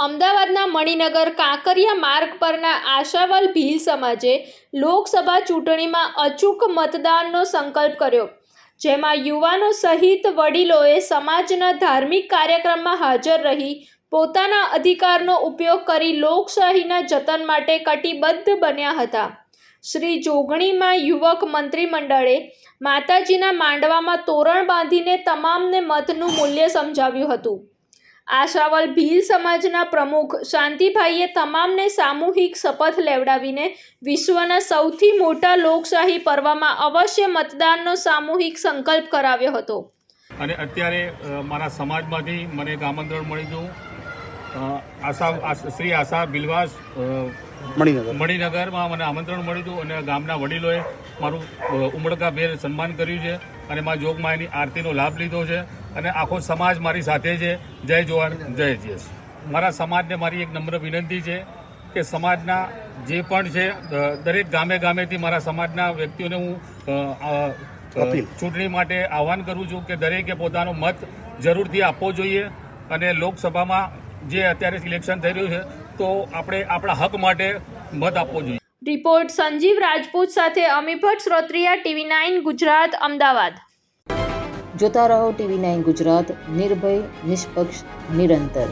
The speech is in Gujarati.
અમદાવાદના મણિનગર કાંકરિયા માર્ગ પરના આશાવલ ભીલ સમાજે લોકસભા ચૂંટણીમાં અચૂક મતદાનનો સંકલ્પ કર્યો, જેમાં યુવાનો સહિત વડીલોએ સમાજના ધાર્મિક કાર્યક્રમમાં હાજર રહી પોતાના અધિકારનો ઉપયોગ કરી લોકશાહીના જતન માટે કટિબદ્ધ બન્યા હતા. શ્રી જોગણીમાં યુવક મંત્રીમંડળે માતાજીના માંડવામાં તોરણ બાંધીને તમામને મતનું મૂલ્ય સમજાવ્યું હતું. આશાવલ ભીલ સમાજના પ્રમુખ શાંતિભાઈએ તમામને સામૂહિક શપથ લેવડાવીને વિશ્વના સૌથી મોટા લોકશાહી પર્વમાં અવશ્ય મતદાનનો સામૂહિક સંકલ્પ કરાવ્યો હતો. અને અત્યારે મારા સમાજમાંથી મને એક આમંત્રણ મળ્યું હતું. શ્રી આશા બિલવાસ મણિનગરમાં મને આમંત્રણ મળ્યું હતું અને ગામના વડીલોએ મારું ઉમળકાભેર સન્માન કર્યું છે અને મારા જોગમાયાની આરતીનો લાભ લીધો છે અને આખો સમાજ મારી સાથે છે. જય જવાન જય જયેશ. મારા સમાજને મારી એક નમ્ર વિનંતી છે કે સમાજના જે પણ છે દરેક ગામેથી મારા સમાજના વ્યક્તિઓને હું ચૂંટણી માટે આહવાન કરું છું કે દરેકે પોતાનો મત જરૂરથી આપવો જોઈએ અને લોકસભામાં જે અત્યારે ઇલેક્શન થઈ રહ્યું છે તો આપણે આપણા હક માટે મત આપવો જોઈએ. રિપોર્ટ સંજીવ રાજપૂત સાથે અમી ભટ્ટ શ્રોત્રિયા, TV9 ગુજરાત, અમદાવાદ. જોતા રહો TV9 ગુજરાત, નિર્ભય, નિષ્પક્ષ, નિરંતર.